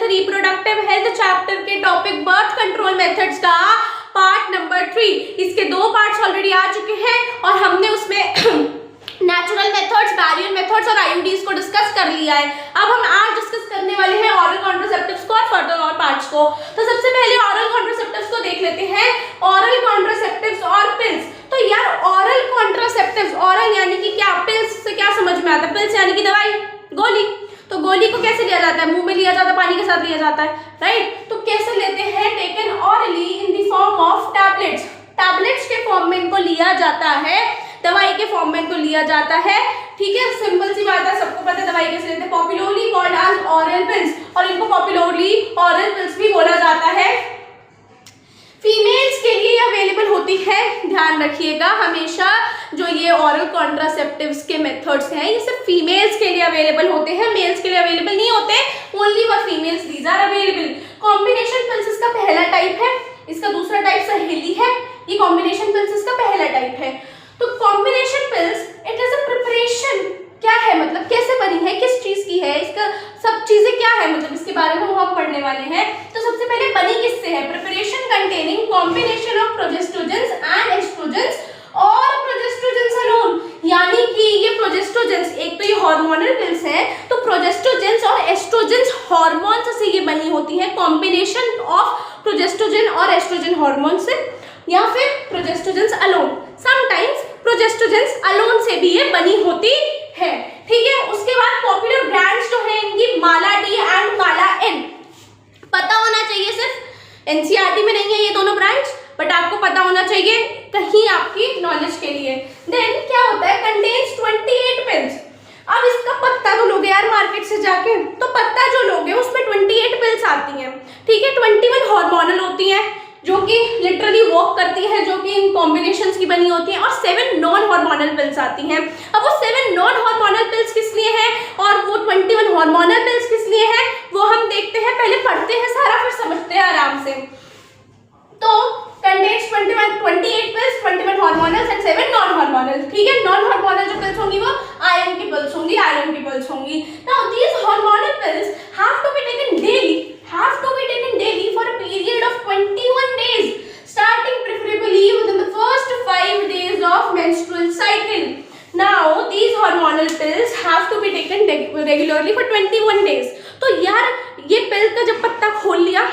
Health, reproductive health chapter के topic birth control methods का part number 3। इसके 2 parts already आ चुके हैं और हमने उसमें नेचुरल मेथड्स, बैरियर मेथड्स और आईयूडीज को डिस्कस कर लिया है। अब हम आज डिस्कस करने वाले हैं ऑरल कॉन्ट्रासेप्टिव्स को और फर्दर और पार्ट्स को। तो सबसे पहले ऑरल कॉन्ट्रासेप्टिव्स को देख लेते हैं। ऑरल कॉन्ट्रासेप्टिव्स और पिल्स। तो यार ऑरल कॉन्ट्रासेप्टिव्स, ऑरल यानी कि क्या, पिल्स से क्या समझ में आता है? पिल्स यानी कि दवाई, गोली। तो गोली को कैसे लिया जाता है? मुंह में लिया जाता है, पानी के साथ लिया जाता है, राइट? तो कैसे लेते हैं? Taken hourly in the form of tablets. Tablets के फॉर्म में इनको लिया जाता है, दवाई के फॉर्म में इनको लिया जाता है। ठीक है, सिंपल सी बात है, सबको पता है दवाई कैसे लेते हैं। Popularly called as oral pills, और इनको पॉपुलरली ऑरल पिल्स भी बोला जाता है। फीमेल्स के लिए अवेलेबल होती है, ध्यान रखिएगा हमेशा, जो ये ऑरल कॉन्ट्रासेप्टिव्स के मेथड्स हैं ये सिर्फ फीमेल्स के लिए अवेलेबल होते हैं, मेल्स के लिए अवेलेबल नहीं होते। Only for females these are available. Combination pills इसका पहला टाइप है, इसका दूसरा टाइप सहेली है। ये कॉम्बिनेशन पिल्स इसका पहला टाइप है। तो combination pills it is a preparation. क्या है मतलब, कैसे बनी है, किस चीज की है, इसका सब चीजें क्या है, मतलब इसके बारे में हम पढ़ने वाले हैं। तो सबसे पहले बनी किससे है? Preparation containing combination of progestogens and estrogens और प्रोजेस्टोजेंस अलोन। यानी कि ये प्रोजेस्टोजेंस, एक तो ये हार्मोनल पिल्स है, तो प्रोजेस्टोजेंस और एस्ट्रोजेंस हार्मोन्स से ये बनी होती है, कॉम्बिनेशन ऑफ प्रोजेस्टोजेन और एस्ट्रोजन हार्मोन से, या फिर प्रोजेस्टोजेंस अलोन। समटाइम्स प्रोजेस्टोजेंस अलोन से भी ये बनी होती है। ठीक है, उसके बाद पॉपुलर ब्रांड्स जो है इनकी माला डी एंड माला एन। पता होना चाहिए, सिर्फ एनसीईआरटी में नहीं है ये दोनों ब्रांड्स, बट आपको पता होना चाहिए कहीं आपकी नॉलेज के लिए। देन क्या होता है? Contains 28 pills. अब इसका पत्ता तो लोगे यार मार्केट से जाके, तो पत्ता जो लोगे उसमें 28 पिल्स आती हैं। ठीक है, 21 हार्मोनल होती हैं जो कि लिटरली वर्क करती है, जो कि इन कॉम्बिनेशंस की बनी होती हैं, और 7 नॉन हार्मोनल पिल्स आती हैं। अब वो 7 नॉन हार्मोनल पिल्स किस लिए हैं और वो 21 हार्मोनल पिल्स किस लिए हैं, वो हम देखते हैं। पहले पढ़ते हैं सारा, फिर समझते हैं आराम से। तो contains 28 pills, 21 hormonals and 7 non hormonal. ठीक है, नॉन हार्मोनल जो पिल्स होंगी वो आयरन की पिल्स होंगी, आयरन की पिल्स होंगी। Now these hormonal pills have to be taken daily, for a period of 21 days, starting preferably within the first 5 days of menstrual cycle. Now these hormonal pills have to be taken regularly for 21 days. तो यार ये पिल का जब पत्ता खोल लिया,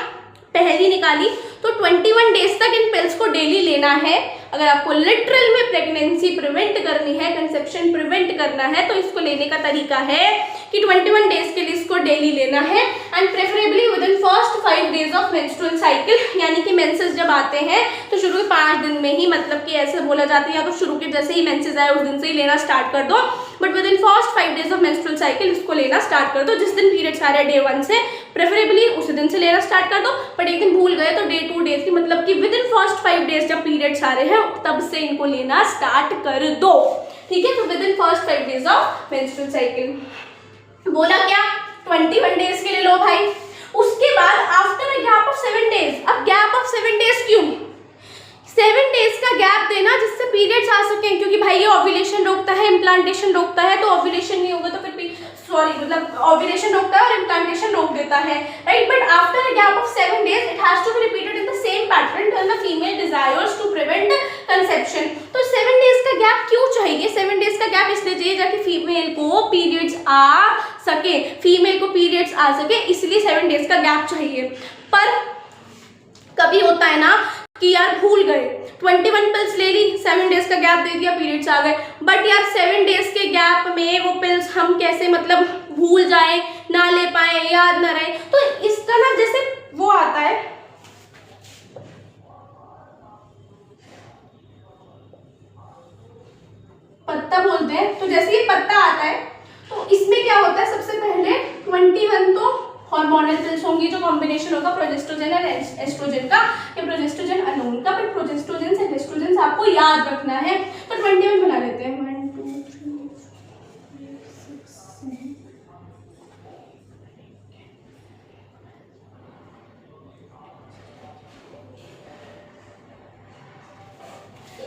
पहली निकाली, तो 21 डेज तक इन पिल्स को डेली लेना है। अगर आपको लिटरल में प्रेगनेंसी प्रिवेंट करनी है, कंसेप्शन प्रिवेंट करना है, तो इसको लेने का तरीका है कि 21 डेज के लिए इसको डेली लेना है, and preferably with in first 5 days of menstrual cycle. यानी कि मेंसेस जब आते हैं तो शुरू के 5 दिन में ही, मतलब कि ऐसे बोला जाता है, या तो शुरू के जैसे ही मेंसेस आए उस दिन से ही लेना स्टार्ट कर दो, but with in first 5 days of menstrual cycle इसको लेना स्टार्ट कर दो। जिस दिन पीरियड्स आ रहे हैं डे 1 से, प्रेफरेबली उसी दिन से लेना स्टार्ट कर दो। बट एक दिन भूल गए तो डे 2 डेज की, मतलब कि विद इन फर्स्ट 5 डेज जब पीरियड्स आ रहे हैं तब से इनको लेना स्टार्ट कर दो। ठीक है, तो with in first 5 days of menstrual cycle. बोला क्या? 21 डेज के लिए लो भाई। उसके बाद after a gap of 7 days, अब गैप ऑफ 7 डेज क्यों? 7 डेज का गैप देना जिससे पीरियड्स आ सकें, क्योंकि भाई ये ओव्यूलेशन रोकता है, इम्प्लांटेशन रोकता है, तो ओव्यूलेशन नहीं होगा तो फिर मतलब ओव्यूलेशन रोकता है और इम्प्लांटेशन रोक देता है, right? But after a gap of 7 days it has to be repeated in the same pattern till the female desires to prevent conception. तो 7 डेज का गैप क्यों चाहिए? 7 डेज का गैप इसलिए चाहिए ताकि फीमेल को पीरियड्स आ सके, फीमेल को पीरियड्स आ सके, इसलिए 7 डेज का गैप चाहिए। पर कभी होता है ना कि यार भूल गए, 21 पिल्स ले ली, 7 डेज का गैप दे दिया, पीरियड्स आ गए, बट यार 7 डेज के गैप में वो पिल्स हम कैसे मतलब भूल जाए, ना ले पाए, याद ना रहे। तो इसका ना जैसे वो आता है, पत्ता बोलते हैं, तो जैसे ये पत्ता आता है तो इसमें क्या होता है, सबसे पहले 21 तो हार्मोनल पिल्स होंगी जो कॉम्बिनेशन होगा प्रोजेस्ट्रोजन और एस्ट्रोजन का, या प्रोजेस्ट्रोजन अलोन का, पर प्रोजेस्ट्रोजन से एस्ट्रोजन आपको याद रखना है। तो 21 बना लेते हैं, 1 2 3 4 5 6 7।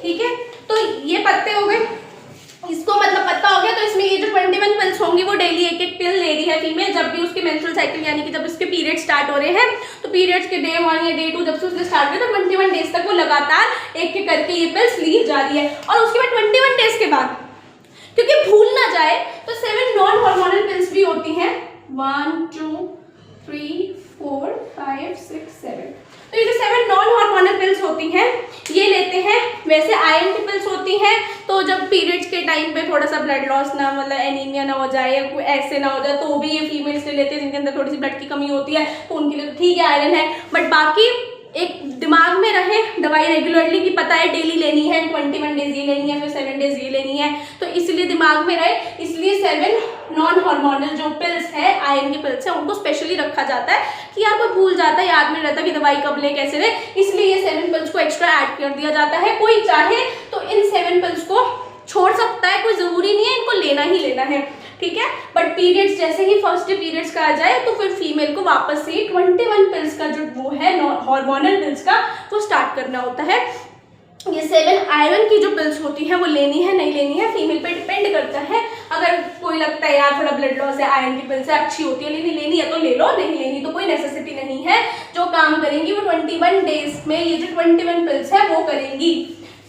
ठीक है, तो ये पत्ते हो गए, इसको मतलब पत्ता हो गया, तो इसमें ये जो 21 पिल्स होंगी वो डेली एक एक पिल ले रही है फीमेल, जब भी उसके मेंस्ट्रुअल साइकिल यानी कि जब उसके पीरियड स्टार्ट हो रहे हैं, तो पीरियड्स के डे 1 या डे 2 जब से उसने स्टार्ट किया तो 21 डेज तक वो लगातार एक एक करके ये पिल्स ली जा रही है। और उसके बाद 21 डेज के बाद, क्योंकि भूल ना जाए, तो 7 नॉन हार्मोनल पिल्स भी होती हैं। 1 2 3 4 5 6 7, तो ये जो 7 नॉन हार्मोनल पिल्स होती हैं ये लेते हैं। वैसे आयरन की पिल्स होती हैं, तो जब पीरियड्स के टाइम पे थोड़ा सा ब्लड लॉस ना, मतलब एनीमिया ना हो जाए या कोई ऐसे ना हो जाए, तो भी ये फीमेल्स ले लेते हैं जिनके अंदर थोड़ी सी ब्लड की कमी होती है, तो उनके लिए तो ठीक है आयरन है। बट बाकी एक दिमाग में रहे दवाई रेगुलरली की पता है डेली लेनी है, 21 डेज ये लेनी है, फिर 7 डेज ये लेनी है, तो इसलिए दिमाग में रहे, इसलिए 7 नॉन हार्मोनल जो पिल्स है, आयरन की पिल्स है, उनको स्पेशली रखा जाता है कि यार कोई भूल जाता है, याद में रहता कि दवाई कब ले कैसे ले, इसलिए ये 7 पिल्स को एक्स्ट्रा ऐड कर दिया जाता है। कोई चाहे तो इन 7 पिल्स को छोड़ सकता है, कोई जरूरी नहीं है इनको लेना ही लेना है, ठीक है। बट पीरियड्स जैसे ही फर्स्ट डे पीरियड्स का आ जाए तो फिर फीमेल को वापस से 21 पिल्स का जो वो है हार्मोनल पिल्स का वो स्टार्ट करना होता है। ये 7 आयरन की जो पिल्स होती हैं वो लेनी है नहीं लेनी है फीमेल पे डिपेंड करता है। अगर कोई लगता है यार थोड़ा ब्लड लॉस है, आयरन की पिल्स अच्छी होती है, लेनी है तो ले लो, नहीं लेनी तो कोई नेसेसिटी नहीं है। जो काम करेंगी वो 21 डेज में ये जो 21 पिल्स है वो करेंगी,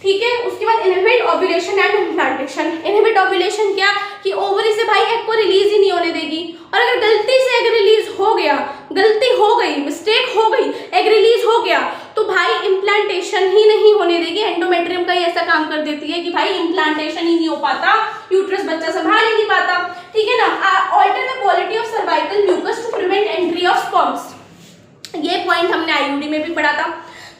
ठीक है। उसके बाद inhibit ovulation and implantation. Inhibit ovulation क्या कि ओवरी से भाई एग को रिलीज ही नहीं होने देगी, और अगर गलती से एग रिलीज हो गया, गलती हो गई, मिस्टेक हो गई, एग रिलीज हो गया, तो भाई इम्प्लांटेशन ही नहीं होने देगी। एंडोमेट्रियम का ही ऐसा काम कर देती है कि भाई इम्प्लांटेशन ही नहीं हो पाता, यूट्रस बच्चा संभाल ही नहीं पाता, ठीक है ना। Alter the quality of cervical mucus to prevent entry of sperms. ये पॉइंट हमने आईयूडी में भी पढ़ा था,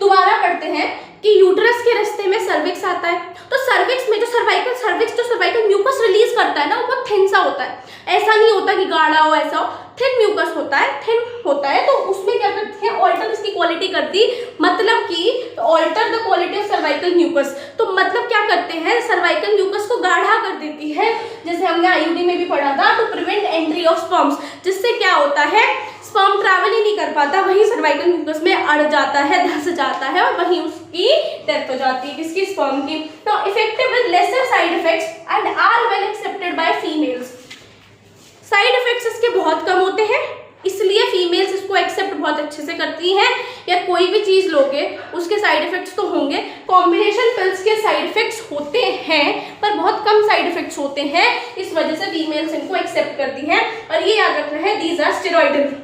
दोबारा पढ़ते हैं कि यूट्रस के रास्ते में सर्विक्स आता है, तो सर्विक्स में जो सर्वाइकल म्यूकस रिलीज करता है ना, वो बहुत थिन सा होता है, ऐसा नहीं होता कि गाढ़ा हो, ऐसा हो, थिन म्यूकस होता है, थिन होता है। तो उसमें क्या करते हैं, ऑल्टर इसकी क्वालिटी कर दी, मतलब कि alter the quality of cervical mucus, तो मतलब क्या करते हैं, सर्वाइकल म्यूकस को गाढ़ा कर देती है, जैसे हमने आईयूडी में भी पढ़ा था, to prevent entry of sperms, जिससे क्या होता है स्पर्म ट्रैवल ही नहीं कर पाता, वही सर्वाइकल म्यूकस में अड़ जाता है, धंस जाता है, और वहीं उसकी डेथ हो जाती है, किसकी, स्पर्म की। तो effective with lesser side effects and are well accepted by females. Side effects इसके बहुत कम होते हैं, इसलिए फीमेल्स इसको एक्सेप्ट बहुत अच्छे से करती हैं। या कोई भी चीज़ लोगे उसके साइड इफेक्ट्स तो होंगे, कॉम्बिनेशन पिल्स के साइड इफेक्ट्स होते हैं पर बहुत कम साइड इफेक्ट्स होते हैं, इस वजह से फीमेल्स इनको एक्सेप्ट करती हैं। और ये याद रखना है, दीज आर स्टेरॉइडल,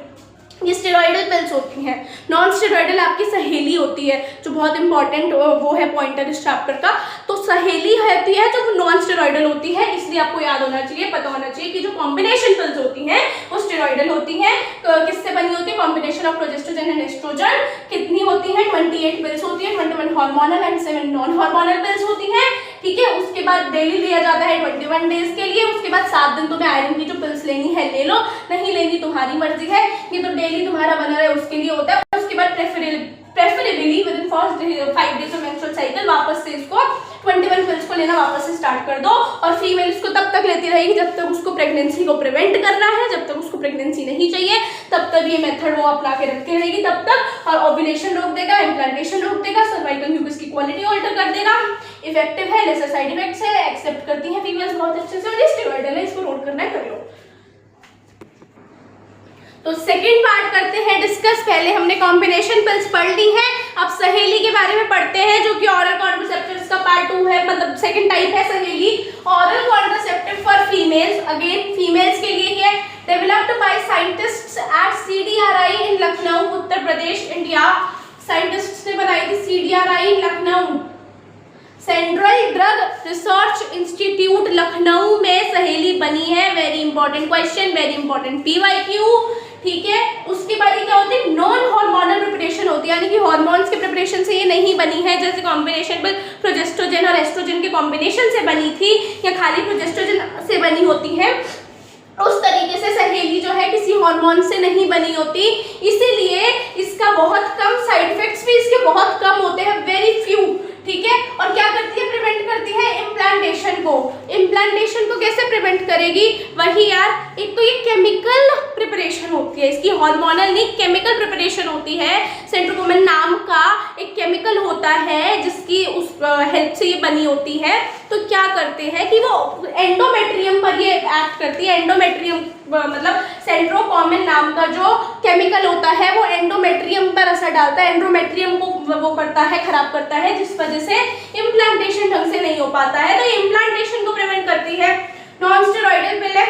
ये स्टेरॉइडल पिल्स होती हैं। नॉन स्टेरॉइडल आपकी सहेली होती है, जो बहुत इंपॉर्टेंट वो है पॉइंटर इस चैप्टर का। तो सहेली होती है जो नॉन स्टेरॉइडल होती है, इसलिए आपको याद होना चाहिए, पता होना चाहिए कि जो कॉम्बिनेशन पिल्स होती हैं वो स्टेरॉइडल होती हैं। किससे बनी होती है, combination of progestogen and oestrogen. कितनी होती है, 28 पिल्स होती है, 21 hormonal and 7 non hormonal pills होती हैं, ठीक है। उसके बाद डेली लिया जाता है 21 डेज के लिए। उसके बाद 7 दिन तुम्हें आयरन की जो पिल्स लेनी है ले लो, नहीं लेनी तुम्हारी मर्जी है, ये तो डेली तुम्हारा बना रहे उसके लिए होता है। उसके बाद preferably with in first 5 days of menstrual cycle वापस से इसको 21 पिल्स को लेना वापस से स्टार्ट कर दो। और फीमेल इसको तब तक लेती रहेगी जब तक उसको प्रेगनेंसी को प्रिवेंट करना है, जब तक उसको प्रेगनेंसी नहीं चाहिए तब तक ये मेथड वो अपना के रखती रहेगी तब तक। और ओव्यूलेशन रोक देगा, इम्प्लांटेशन रोक देगा, सर्वाइकल म्यूकस की क्वालिटी ऑल्टर कर देगा, इफेक्टिव है, लेसर साइड इफेक्ट्स है, एक्सेप्ट करती हैं फीमेल्स बहुत अच्छे से। और ये स्टेरॉइडल है, इसको नोट करना है, कर लो। तो सेकंड पार्ट करते हैं डिस्कस। पहले हमने कॉम्बिनेशन पिल्स पढ़ ली हैं, अब सहेली के बारे में पढ़ते हैं, जो कि ओरल कॉन्ट्रासेप्टिव्स का पार्ट 2 है, मतलब सेकंड टाइप है Saheli. Oral contraceptive for females, again females के लिए ही है, developed by scientists at CDRI in Lucknow, Uttar Pradesh, India. Scientists ने बनाई थी CDRI in Lucknow, central drug research institute Lucknow में सहेली बनी है। Very important question, very important PYQ, ठीक है। उसके बाद ये क्या होती है, नॉन हार्मोनल प्रिपरेशन होती है, यानी कि हार्मोन्स के प्रिपरेशन से ये नहीं बनी है, जैसे कॉम्बिनेशन में प्रोजेस्ट्रोजन और एस्ट्रोजन के कॉम्बिनेशन से बनी थी या खाली प्रोजेस्ट्रोजन से बनी होती है, उस तरीके से सहेली जो है किसी हार्मोन से नहीं बनी होती, इसीलिए इसका बहुत कम साइड इफेक्ट्स भी इसके बहुत कम होते हैं, वेरी फ्यू, ठीक है। और क्या करती है, प्रिवेंट करती है इम्प्लांटेशन को। इम्प्लांटेशन को कैसे प्रिवेंट करेगी, वही यार, एक तो ये केमिकल प्रिपरेशन होती है, इसकी हार्मोनल नहीं केमिकल प्रिपरेशन होती है। सेंट्रोपोमेन नाम का एक केमिकल होता है जिसकी उस हेल्प से ये बनी होती है। तो क्या करते हैं कि वो एंडोमेट्रियम पर ये एक्ट करती है। एंडोमेट्रियम मतलब सेंट्रोफॉर्मिन नाम का जो केमिकल होता है वो एंडोमेट्रियम पर असर डालता है, एंडोमेट्रियम को वो करता है, खराब करता है, जिस वजह से इम्प्लांटेशन ढंग से नहीं हो पाता है। तो ये इम्प्लांटेशन को प्रिवेंट करती है। नॉन स्टेरॉइडल पिल है,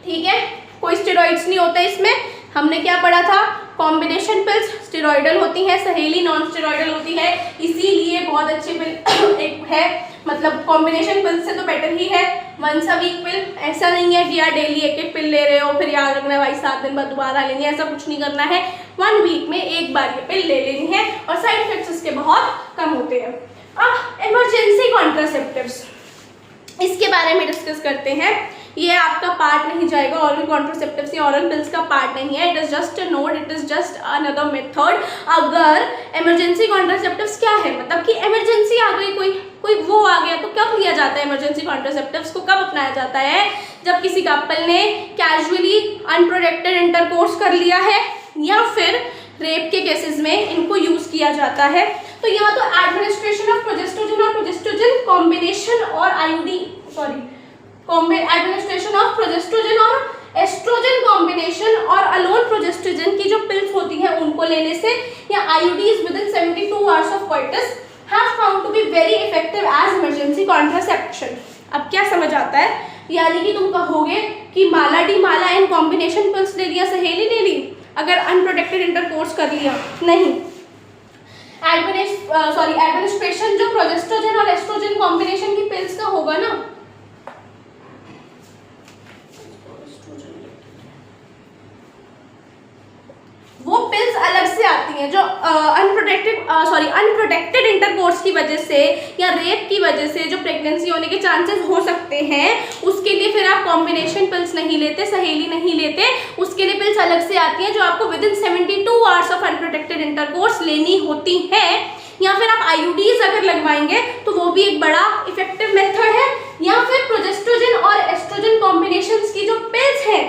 ठीक है, कोई स्टेरॉइड्स नहीं होता इसमें। हमने क्या पढ़ा था, कॉम्बिनेशन पिल्स स्टेरॉइडल होती है, सहेली नॉन स्टेरॉइडल होती है, इसीलिए बहुत अच्छी पिल एक है, मतलब कॉम्बिनेशन पिल से तो बेटर ही है। वंस अ वीक पिल, ऐसा नहीं है कि यार डेली एक एक पिल ले रहे हो फिर याद रखना भाई 7 दिन बाद दोबारा लेनी है, ऐसा कुछ नहीं करना है। 1 वीक में एक बार ये पिल ले लेनी है और साइड इफेक्ट्स इसके बहुत कम होते हैं। अब इमरजेंसी कॉन्ट्रासेप्टिव्स, इसके बारे में डिस्कस करते हैं। ये आपका पार्ट नहीं जाएगा, ऑरल कॉन्ट्रासेप्टिव्स या ऑरल पिल्स का पार्ट नहीं है, it is just a note, it is just another method. अगर इमरजेंसी कॉन्ट्रासेप्टिव्स क्या है, मतलब कि इमरजेंसी आ गई, कोई वो आ गया, तो कब लिया जाता है इमरजेंसी कॉन्ट्रासेप्टिव्स को, कब अपनाया जाता है? जब किसी कपल ने कैजुअली अनप्रोटेक्टेड इंटरकोर्स कर लिया है या फिर रेप के केसेस में इनको यूज किया जाता है। तो यहाँ तो एडमिनिस्ट्रेशन ऑफ प्रोजेस्ट्रोजन और प्रोजेस्ट्रोजन कॉम्बिनेशन और आईयूडी एडमिनिस्ट्रेशन ऑफ प्रोजेस्ट्रोजन और एस्ट्रोजन कॉम्बिनेशन और अलोन प्रोजेस्ट्रोजन की जो पिल्स होती हैं उनको लेने से या IUDs within 72 hours of coitus have found to be very effective as emergency contraception. अब क्या समझ आता है, यानी कि तुम कहोगे कि Mala D Mala and combination pills ले लिया, सहेली ले ली, अगर अनप्रोटेक्टेड इंटरकोर्स कर लिया, नहीं। एडमिनिस्ट्रेशन जो प्रोजेस्ट्रोजन और एस्ट्रोजन कॉम्बिनेशन की पिल्स का होगा ना, वो पिल्स अलग से आती हैं जो अनप्रोटेक्टेड इंटरकोर्स की वजह से या रेप की वजह से जो प्रेगनेंसी होने के चांसेस हो सकते हैं, उसके लिए फिर आप कॉम्बिनेशन पिल्स नहीं लेते, सहेली नहीं लेते, उसके लिए पिल्स अलग से आती हैं जो आपको with in 72 hours of unprotected intercourse लेनी होती है। या फिर आप आईयूडीज अगर लगवाएंगे तो वो भी एक बड़ा इफेक्टिव मेथड है। या फिर प्रोजेस्ट्रोजन और एस्ट्रोजन कॉम्बिनेशंस की जो पिल्स हैं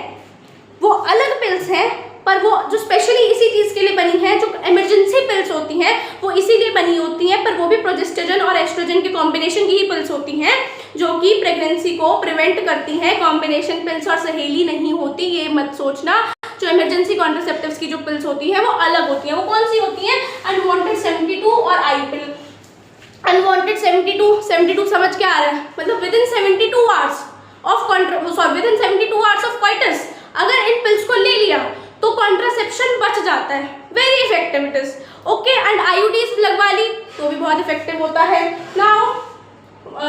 वो अलग पिल्स हैं, पर वो जो स्पेशली इसी चीज़ के लिए बनी है, जो इमरजेंसी पिल्स होती हैं वो इसीलिए बनी होती हैं, पर वो भी प्रोजेस्ट्रोजन और एस्ट्रोजन के कॉम्बिनेशन की ही पिल्स होती हैं जो कि प्रेगनेंसी को प्रिवेंट करती हैं। कॉम्बिनेशन पिल्स और सहेली नहीं होती, ये मत सोचना। जो इमरजेंसी कॉन्ट्रासेप्टिव्स की जो पिल्स होती हैं वो अलग होती हैं। वो कौन सी होती हैं? अनवांटेड 72 और आई पिल। अनवांटेड 72 समझ के आ रहा है, मतलब with in 72 hours of coitus अगर इन पिल्स को ले लिया तो कॉन्ट्रासेप्शन बच जाता है, very effective it is, okay. And IUDs लगवा ली तो भी बहुत इफेक्टिव होता है। नाउ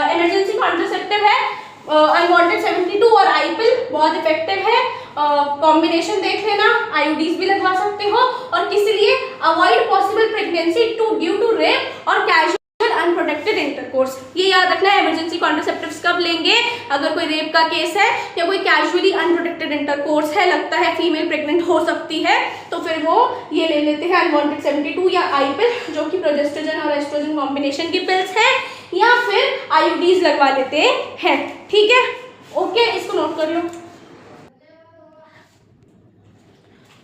इमरजेंसी कॉन्ट्रासेप्टिव है अनवांटेड 72 और आई पिल, बहुत इफेक्टिव है। कॉम्बिनेशन देख लेना, आईयूडीज भी लगवा सकते हो, और किस लिए? Avoid possible pregnancy due to rape और कैजुअल अनप्रोटेक्टेड इंटरकोर्स। ये याद रखना है, इमरजेंसी कॉन्ट्रासेप्टिव्स कब लेंगे? अगर कोई रेप का केस है या कोई कैजुअली अनप्रोटेक्टेड इंटरकोर्स है, लगता है फीमेल प्रेग्नेंट हो सकती है, तो फिर वो ये ले लेते हैं अनवांटेड 72 या आई पिल, जो कि प्रोजेस्ट्रोजन और एस्ट्रोजन कॉम्बिनेशन की पिल्स है, या फिर आईयूडीज लगवा लेते हैं, ठीक है, ओके। इसको नोट कर लो।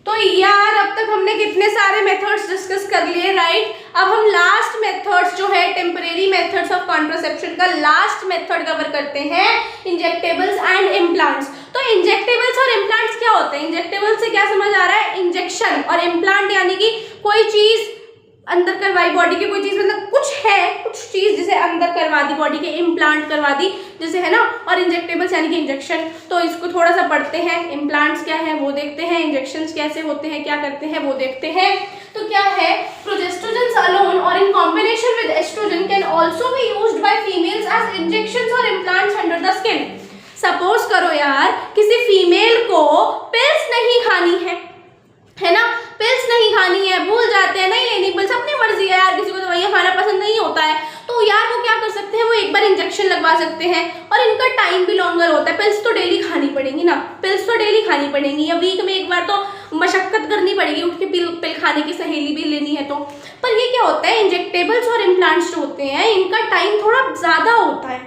तो यार अब तक हमने कितने सारे मेथड्स डिस्कस कर लिए, राइट? अब हम लास्ट मेथड्स जो है टेम्परेरी मेथड्स ऑफ कॉन्ट्रासेप्शन का लास्ट मेथड कवर करते हैं, इंजेक्टेबल्स एंड इम्प्लांट्स। तो इंजेक्टेबल्स और इम्प्लांट्स क्या होते हैं? इंजेक्टेबल से क्या समझ आ रहा है? इंजेक्शन, और इम्प्लांट यानी कि कोई चीज अंदर करवाई बॉडी की, कोई चीज मतलब कुछ है, कुछ चीज जिसे अंदर करवा दी बॉडी के, इम्प्लांट करवा दी जैसे है ना। और इंजेक्टेबल्स यानी कि इंजेक्शन, तो इसको थोड़ा सा पढ़ते हैं। इम्प्लांट्स क्या है वो देखते हैं, इंजेक्शंस कैसे होते हैं, क्या करते हैं वो देखते हैं। तो क्या है, प्रोजेस्ट्रोजन अलोन और in combination with estrogen can also be used by females as injections और implants under the skin. Suppose करो यार किसी फीमेल को पिल्स नहीं खानी है ना, पिल्स नहीं खानी है, भूल जाते हैं नहीं लेनी पिल्स, अपनी मर्जी है यार, किसी को दवाइयाँ खाना पसंद नहीं होता है, तो यार वो क्या कर सकते हैं, वो एक बार इंजेक्शन लगवा सकते हैं, और इनका टाइम भी लॉन्गर होता है। पिल्स तो डेली खानी पड़ेंगी ना, पिल्स तो डेली खानी पड़ेंगी, या वीक में एक बार तो मशक्कत करनी पड़ेगी, उठ के पिल खाने की, सहेली भी लेनी है तो। पर ये क्या होता है, इंजेक्टेबल्स और इम्प्लांट्स जो होते हैं इनका टाइम थोड़ा ज़्यादा होता है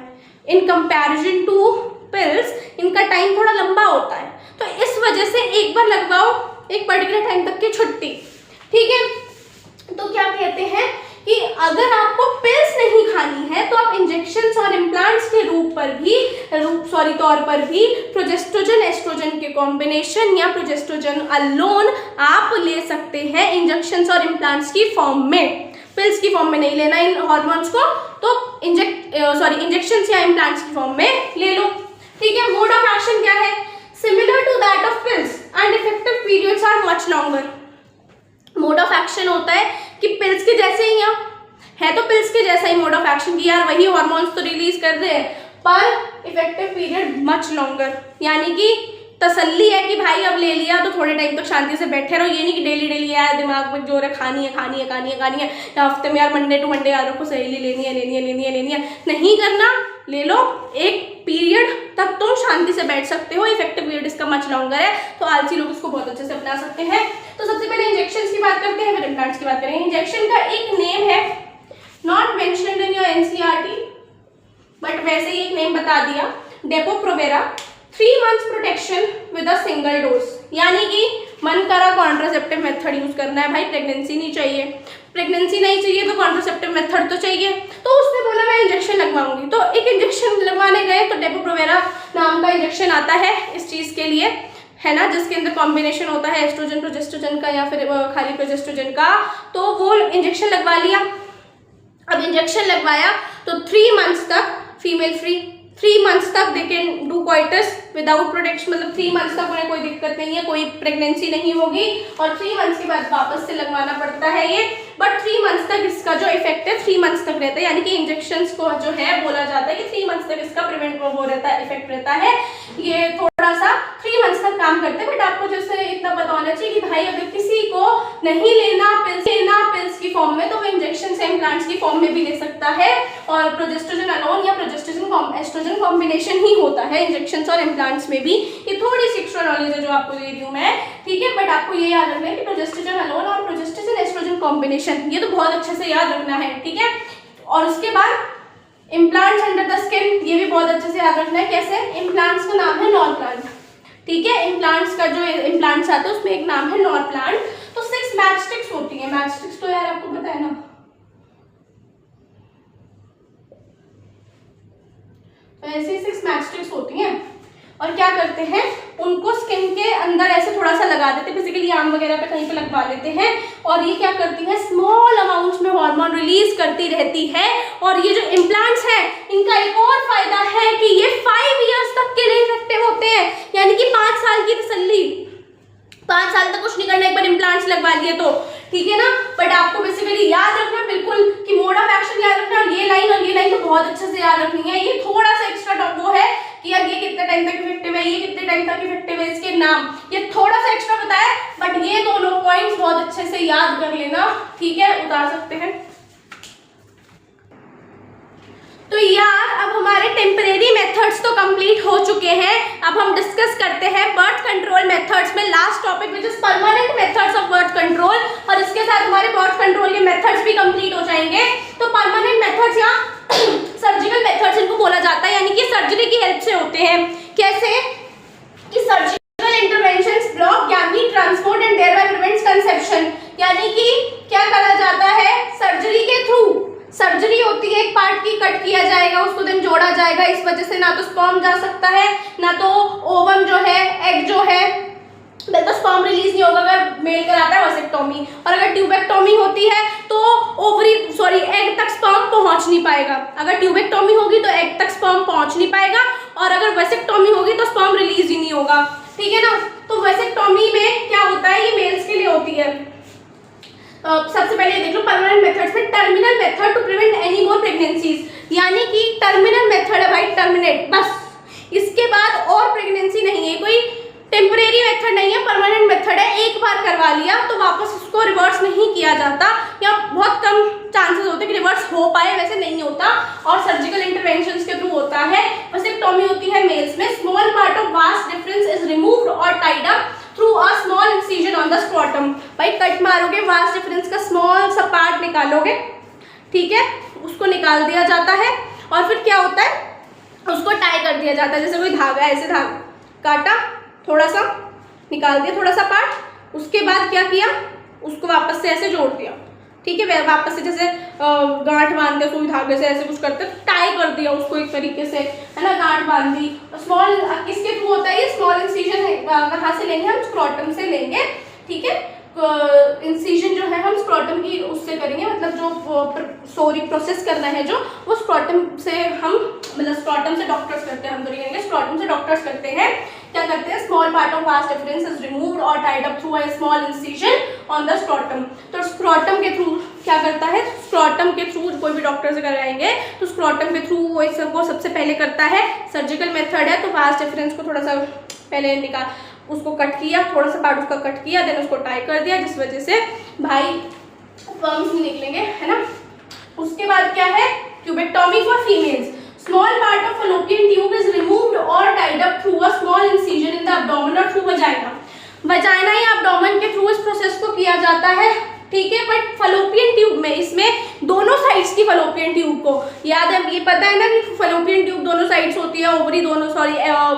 इन कंपेरिजन टू पिल्स, इनका टाइम थोड़ा लंबा होता है। तो इस वजह से एक बार लगवाओ, एक पर्टिकुलर टाइम तक की छुट्टी, ठीक है। तो क्या कहते हैं कि अगर आपको पिल्स नहीं खानी है तो आप इंजेक्शंस और इम्प्लांट्स तौर पर भी प्रोजेस्ट्रोजन एस्ट्रोजन के कॉम्बिनेशन या प्रोजेस्ट्रोजन अलोन आप ले सकते हैं इंजेक्शंस और इम्प्लांट्स की फॉर्म में। पिल्स की फॉर्म में नहीं लेना इन हॉर्मोन्स को, तो इंजेक्शंस या इम्प्लांट्स की फॉर्म में ले लो। ठीक है, मोड ऑफ एक्शन क्या है? Similar to that of pills and effective periods are much longer. Mode of action होता है कि पिल्स के जैसे ही है, तो पिल्स के जैसा ही मोड ऑफ एक्शन की, यार वही हॉर्मोन्स तो रिलीज कर रहे हैं, पर इफेक्टिव पीरियड मच लॉन्गर। यानी कि तसल्ली है कि भाई अब ले लिया तो थोड़े टाइम तक शांति से बैठे रहो, ये नहीं कि डेली डेली यार दिमाग में जोर है खानी है, या हफ्ते में यार मंडे टू मंडे यार को सहेली लेनी है, नहीं करना। ले लो, एक पीरियड तक तुम शांति से बैठ सकते हो, इफेक्टिव पीरियड इसका मच लॉन्गर है, तो आलसी लोग इसको बहुत अच्छे से अपना सकते हैं। तो सबसे पहले इंजेक्शन की बात करते हैं, फिर इम्प्लांट्स की बात करेंगे। इंजेक्शन का एक नेम है, not mentioned in your NCERT, but वैसे ही एक नेम बता दिया, depot-Provera. 3 months protection with a single dose, यानी कि मन करा कॉन्ट्रासेप्टिव मेथड यूज करना है भाई, प्रेगनेंसी नहीं चाहिए तो कॉन्ट्रासेप्टिव मेथड तो चाहिए, तो उसने बोला मैं इंजेक्शन लगवाऊंगी। तो एक इंजेक्शन लगवाने गए तो डेपो-प्रोवेरा नाम का इंजेक्शन आता है इस चीज़ के लिए, है ना, जिसके अंदर कॉम्बिनेशन होता है एस्ट्रोजन प्रोजेस्ट्रोजन का या फिर खाली प्रोजेस्ट्रोजन का, तो वो इंजेक्शन लगवा लिया। अब इंजेक्शन लगवाया तो 3 months तक फीमेल फ्री, 3 months तक they can do coitus without protection, मतलब 3 months तक उन्हें कोई दिक्कत नहीं है, कोई प्रेगनेंसी नहीं होगी, और 3 months के बाद वापस से लगवाना पड़ता है ये। बट 3 months तक इसका जो इफेक्ट है 3 months तक रहता है, यानी कि इंजेक्शंस को जो है बोला जाता है कि 3 months तक इसका प्रिवेंट वो रहता है, इफेक्ट रहता है। ये थोड़ा सा 3 months तक काम करते हैं, बट आपको जैसे इतना पता होना चाहिए कि भाई अगर किसी को नहीं लेना पिल्स की फॉर्म में, तो वो इंजेक्शन से इम्प्लांट्स की फॉर्म में भी ले सकता है, और प्रोजेस्ट्रोजन अलोन या प्रोजेस्ट्रोजन एस्ट्रोजन कॉम्बिनेशन ही होता है इंजेक्शंस और इम्प्लांट्स में भी। ये थोड़ी सी एक्स्ट्रा नॉलेज है जो आपको दे रही हूँ मैं, ठीक है, बट आपको ये याद रखना है कि प्रोजेस्ट्रोजन अलोन और प्रोजेस्ट्रोजन एस्ट्रोजन कॉम्बिनेशन, ये तो बहुत अच्छे से याद रखना है, ठीक है। और उसके बाद इम्प्लांट्स अंडर द स्किन, ये भी बहुत अच्छे से याद रखना है। कैसे? इम्प्लांट्स का नाम है नॉरप्लांट, ठीक है, इम्प्लांट्स का जो इम्प्लांट्स आता है उसमें एक नाम है नॉरप्लांट। तो 6 मैचस्टिक्स होती है, मैचस्टिक्स तो यार आपको पता है ना, तो ऐसे 6 मैचस्टिक्स होती हैं, और क्या करते हैं उनको स्किन के अंदर ऐसे थोड़ा सा लगा देते हैं, बेसिकली आम वगैरह पे कहीं पे लगवा लेते हैं, और ये क्या करती है स्मॉल अमाउंट्स में हार्मोन रिलीज करती रहती है। और ये जो इम्प्लांट्स हैं इनका एक और फायदा है कि ये 5 years तक के लिए इफेक्टिव होते हैं, यानी कि 5 साल की तसल्ली, 5 साल तक कुछ नहीं करना, एक बार इम्प्लांट्स लगवा लिए तो, ठीक है ना। बट आपको बेसिकली याद रखना बिल्कुल कि मोड ऑफ एक्शन याद रखना, ये लाइन तो बहुत अच्छे से याद रखनी है। ये थोड़ा सा एक्स्ट्रा वो है कि यार ये कितने टाइम तक इफेक्टिव है, ये कितने टाइम तक इफेक्टिव है, इसके नाम ये थोड़ा सा एक्स्ट्रा बताया, बट ये दोनों पॉइंट्स बहुत अच्छे से याद कर लेना, ठीक है, उतार सकते हैं। तो यार अब हमारे टेम्परेरी मेथड्स तो कंप्लीट हो चुके हैं, अब हम डिस्कस करते हैं बर्थ कंट्रोल मेथड्स में last topic which is permanent methods of birth control, और इसके साथ हमारे बर्थ कंट्रोल के मेथड्स भी कंप्लीट हो जाएंगे। तो परमानेंट मेथड्स या सर्जिकल मेथड्स इनको बोला जाता है, यानी कि सर्जरी की हेल्प से होते हैं। कैसे? कि surgical interventions block gamete transport and thereby prevents conception, यानी कि क्या करा जाता है सर्जरी के थ्रू, सर्जरी होती है, एक पार्ट की कट किया जाएगा, उसको देन जोड़ा जाएगा, इस वजह से ना तो स्पर्म जा सकता है, ना तो ओवम जो है, एग जो है, तो स्पर्म रिलीज नहीं होगा अगर मेल कराता है वैसेक्टोमी, और अगर ट्यूबेक्टोमी होती है तो एग तक स्पर्म पहुंच नहीं पाएगा। अगर ट्यूबेक्टोमी होगी तो एग तक स्पर्म पहुंच नहीं पाएगा, और अगर वैसेक्टोमी होगी तो स्पर्म रिलीज ही नहीं होगा, ठीक है ना। तो वैसेक्टोमी में क्या होता है, ये मेल्स के लिए होती है। सबसे पहले देख लो परमानेंट मेथड्स में, terminal method to prevent any more pregnancies, यानी कि टर्मिनल मेथड है भाई, टर्मिनेट, बस इसके बाद और प्रेगनेंसी नहीं है, कोई टेम्परेरी मेथड नहीं है, परमानेंट मेथड है, एक बार करवा लिया तो वापस उसको रिवर्स नहीं किया जाता, या बहुत कम चांसेस होते हैं कि रिवर्स हो पाए, वैसे नहीं होता, और सर्जिकल इंटरवेंशंस के थ्रू होता है। वैसेक्टोमी होती है मेल्स में, small part of vas deferens is removed और tied up through a small incision on the scrotum, भाई कट मारोगे, वास्ट डिफरेंस का स्मॉल सा पार्ट निकालोगे, ठीक है, उसको निकाल दिया जाता है, और फिर क्या होता है उसको टाई कर दिया जाता है, जैसे कोई धागा, ऐसे धागा काटा, थोड़ा सा निकाल दिया, थोड़ा सा पार्ट, उसके बाद क्या किया उसको वापस से ऐसे जोड़ दिया, ठीक है, वापस से जैसे गांठ बांधते सुई धागे से ऐसे कुछ करते, टाई कर दिया उसको एक तरीके से, है ना, गांठ बांध दी। स्मॉल किसके थ्रू होता है ये स्मॉल इंसिजन है, कहाँ से लेंगे हम, स्क्रोटम से लेंगे, ठीक है। इंसिजन जो है हम स्क्रोटम की उससे करेंगे, मतलब जो प्रोसेस करना है जो वो स्क्रोटम से हम, मतलब स्क्रोटम से डॉक्टर्स करते हैं, हम तो नहीं करेंगे, स्क्रोटम से डॉक्टर्स करते हैं। क्या करते हैं, small part of vas deferens is removed और tied up through a small incision on the scrotum. तो स्क्रोटम के थ्रू क्या करता है, स्क्रोटम के थ्रू कोई भी डॉक्टर से कराएंगे तो स्क्रोटम के थ्रू वो सबसे पहले करता है, सर्जिकल मेथड है, तो वास्ट डिफरेंस को थोड़ा सा पहले निकाल, उसको कट किया, थोड़ा सा पार्ट उसका कट किया, देन उसको टाई कर दिया, जिस वजह से भाई वर्म्स नहीं निकलेंगे, है ना। उसके बाद क्या है, tubectomy for females, small part of fallopian tube is removed और tied up through a small incision in the abdomen और थ्रू वजाइना। वजाइना या एब्डोमेन के थ्रू इस प्रोसेस को किया जाता है, ठीक है। बट फैलोपियन ट्यूब में, इसमें दोनों साइड्स की फैलोपियन ट्यूब को याद है, ये पता है ना कि फैलोपियन ट्यूब दोनों साइड्स होती है, ओवरी दोनों, सॉरी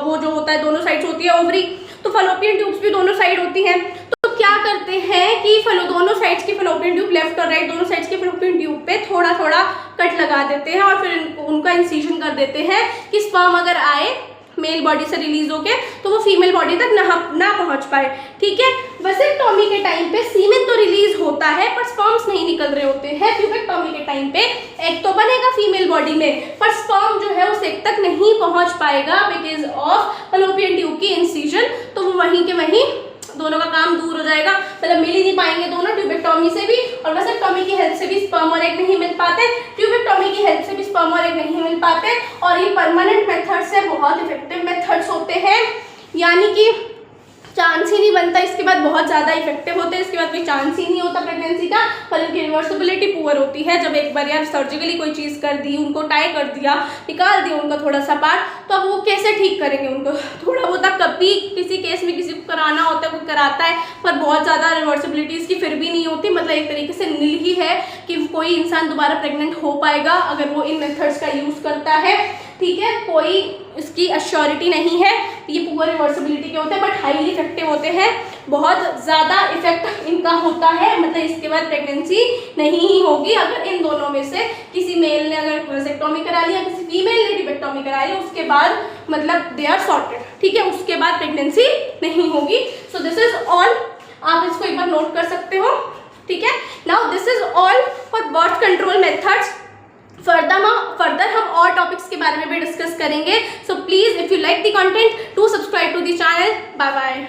वो जो होता है दोनों साइड्स होती है ओवरी, तो फैलोपियन ट्यूब्स भी दोनों साइड होती हैं। तो क्या करते हैं कि दोनों साइड्स की फैलोपियन ट्यूब, लेफ्ट और राइट दोनों साइड्स की फैलोपियन ट्यूब पे थोड़ा थोड़ा कट लगा देते हैं और फिर उनका इंसिजन कर देते हैं कि स्पर्म अगर आए मेल बॉडी से रिलीज होके तो वो फीमेल बॉडी तक ना पहुंच पाए, ठीक है। वसेक्टोमी के टाइम पे सीमेन तो रिलीज होता है पर स्पर्म्स नहीं निकल रहे होते हैं। ट्यूबेक्टोमी के टाइम पे एग तो बनेगा फीमेल बॉडी में पर स्पर्म जो है उस एग तक नहीं पहुंच पाएगा बिकॉज ऑफ फैलोपियन ट्यूब की इंसिजन, तो वो वहीं के वहीं दोनों का काम दूर हो जाएगा, मतलब मिल ही नहीं पाएंगे दोनों, ट्यूबेक्टोमी से भी और वसेक्टोमी की हेल्प से भी स्पर्म और एग नहीं मिल पाते, ट्यूबेक्टोमी की हेल्प से भी स्पर्म और एग नहीं मिल पाते। और ये परमानेंट मेथड्स है, बहुत इफेक्टिव मेथड्स होते हैं, यानी कि चांस ही नहीं बनता, इसके बाद बहुत ज़्यादा इफेक्टिव होते हैं, इसके बाद कोई चांस ही नहीं होता प्रेगनेंसी का, पर इनकी रिवर्सिबिलिटी पुअर होती है। जब एक बार यार सर्जिकली कोई चीज़ कर दी, उनको टाई कर दिया, निकाल दिया उनका थोड़ा सा पार्ट, तो अब वो कैसे ठीक करेंगे उनको, थोड़ा बहुत कभी किसी केस में किसी को कराना होता है, कोई कराता है, पर बहुत ज़्यादा रिवर्सिबिलिटी इसकी फिर भी नहीं होती, मतलब एक तरीके से नील ही है कि कोई इंसान दोबारा प्रेग्नेंट हो पाएगा अगर वो इन मेथड्स का यूज़ करता है, ठीक है। कोई इसकी अश्योरिटी नहीं है, ये पुअर रिवर्सिबिलिटी के होते हैं बट हाईली इफेक्टिव होते हैं, बहुत ज़्यादा इफेक्ट इनका होता है, मतलब इसके बाद प्रेगनेंसी नहीं ही होगी अगर इन दोनों में से किसी मेल ने अगर वसेक्टोमी करा लिया, किसी फीमेल ने ट्यूबेक्टोमी करा लिया, उसके बाद मतलब दे आर सॉर्टेड, ठीक है, उसके बाद प्रेगनेंसी नहीं होगी। सो दिस इज ऑल, आप इसको एक बार नोट कर सकते हो, ठीक है। Now this is all for birth control methods. Further हम और टॉपिक्स के बारे में भी डिस्कस करेंगे। So please if you like the content, do subscribe to the channel. Bye bye.